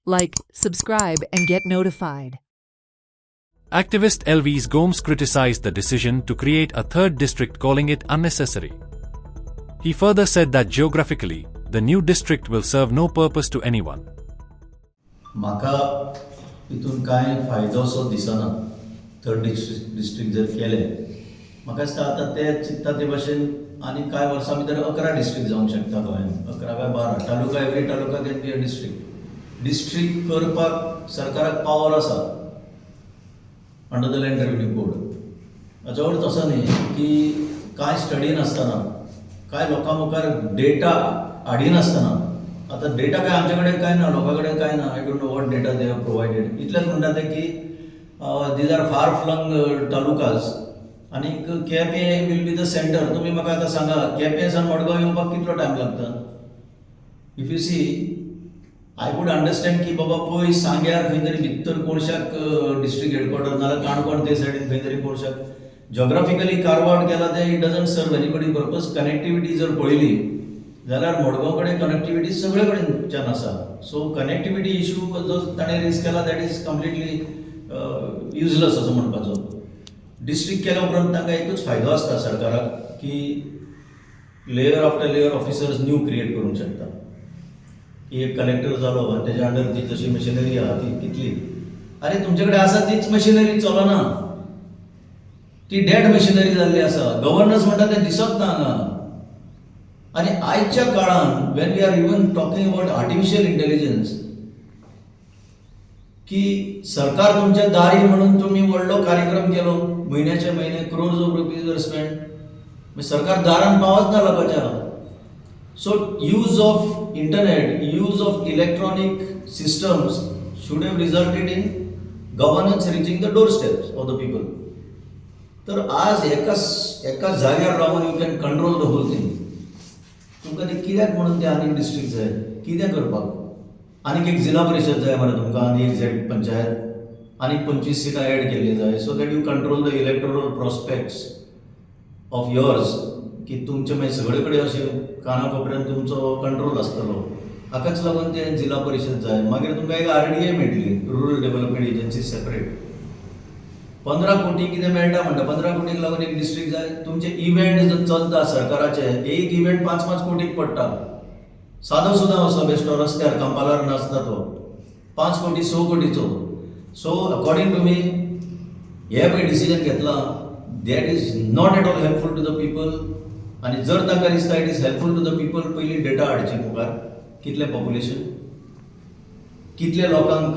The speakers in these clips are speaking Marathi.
Like, subscribe, and get notified. Activist Elvis Gomes criticized the decision to create a third district, calling it unnecessary. He further said that geographically, the new district will serve no purpose to anyone. म्हाका हितून कांय फायदो असो दिसना थर्ड डिस्ट्रिक्ट जर केलें. म्हाका दिसता आतां ते चिंतता ते भाशेन आनी कांय वर्सां भितर 11 डिस्ट्रिक्ट जावंक शकता गोंयांत. 11 काय 12 taluka, every taluka can be a district करपाक सरकाराक पावर आसा under the land revenue code. हाचो अर्थ असो न्ही की कांय स्टडी नासतना, कांय लोकां मुखार डेटा हाडिनासतना, आतां डेटा काय आमचे कडेन काय ना, लोकां कडेन काय ना. I don't know what data they have provided. इतलेंच म्हणटा ते की these are far flung talukas आनी Quepem will be the centre. तुमी म्हाका आतां सांगा, केपें सावन मडगांव येवपाक कितलो टायम लागता? If you see, I would understand की बाबा पळय सांग्यार खंय तरी भितर कोणशाक डिस्ट्रिक्ट हेडक्वॉर्टर नाल्यार काणकोण ते सायडीन खंय तरी कोणशाक जॉग्राफिकली कार्व केला ते इट डजंट सर्व एनीबडी पर्पज. कनेक्टिविटी जर पळयली जाल्यार मडगांव कडेन कनेक्टिविटी सगळे कडेनच्यान आसा. सो कनेक्टिविटी इशू जो ताणें रेज केला दॅट इज कम्प्लिटली युजलेस असो म्हणपाचो. डिस्ट्रिक्ट केल्या उपरांत तांकां एकूच फायदो आसता सरकाराक की layer after layer officers new create करूंक शकता. की एक कलेक्टर जालो आनी तेज्या अंडर जी जशी मशिनरी आहा ती कितली, अरे तुमचे कडेन आसा तीच मशिनरी चलना, ती डेड मशिनरी जाल्ली आसा. गव्हर्नन्स म्हणटा तें दिसत ना हांगा. आनी आयच्या काळान when we are even talking about artificial intelligence, की सरकार तुमच्या दारी म्हणून तुम्ही व्हडलो कार्यक्रम केलो, म्हयन्याचे म्हयने क्रोर्स ऑफ रुपीज वर स्पेंड, सरकार दारान पावच ना लोकांच्या. So use of internet, use of electronic systems should have resulted in governance reaching the doorsteps of the people. तर आज एका जाग्यार रावन you can control the whole thing. तुमकां ते कित्याक म्हणून ते आनीक डिस्ट्रिक्ट जाय, कितें करपाक? आनीक एक जिल्हा परिशद जाय मरे तुमकां, आनी एक झेड पंचायत, आनीक 25 सिटां एड केल्ली जाय, so that you control the electoral prospects of yours, की तुमचे मागीर सगळे कडेन अशें कानाकोपऱ्यान तुमचो कंट्रोल आसतलो. हाकाच लागून ते जिल्हा परिशद जाय. मागीर तुमकां एक RDA मेळटली, रुरल डेव्हलपमेंट एजन्सी सेपरेट. 15 कोटी कितें मेळटा म्हणटा, 15 कोटीक लागून एक डिस्ट्रिक्ट जाय. तुमचे इव्हेंट जर चलता सरकाराचे, एक इव्हेंट 5-5 कोटीक पडटा. सादो सुद्दां असो बेश्टो रस्त्यार कंपालार नाचता तो 5 कोटी 6 कोटीचो. सो अकॉर्डिंग टू मी हे पळय डिसिजन घेतला that is not at all helpful to the people. आनी जर तांकां दिसता it is helpful to the people, पयलीं डेटा हाडची मुखार, कितलें पॉप्युलेशन, कितले लोकांक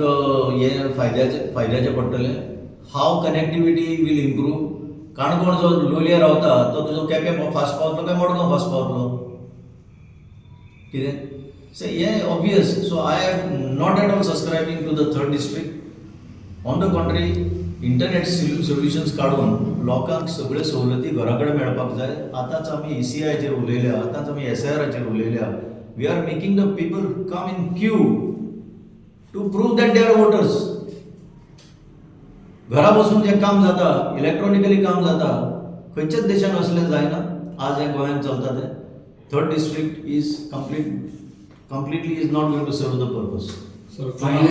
हे फायद्याचे पडटले, हाव कनेक्टिविटी वील इम्प्रूव. काणकोण जो लोलये रावता तो तुजो केपें फास्ट पावतलो काय मडगांव फास्ट पावतलो, कितें? सो हे obvious. So I am not at all subscribing to the third district. On the contrary, internet solutions काडून लोकांक सगळ्यो सवलती घरा कडेन मेळपाक जाय. आतांच आमी ECIचेर उलयल्या, आतांच आमी SIRचेर उलयल्या. We are making the people come in queue to prove that they are voters. घरा बसून जे काम जाता, इलेक्ट्रॉनिकली काम जाता, खंयच्याच देशान असलें जायना. आज हे गोंयांत चलता ते. Third district is completely is not going to serve the purpose.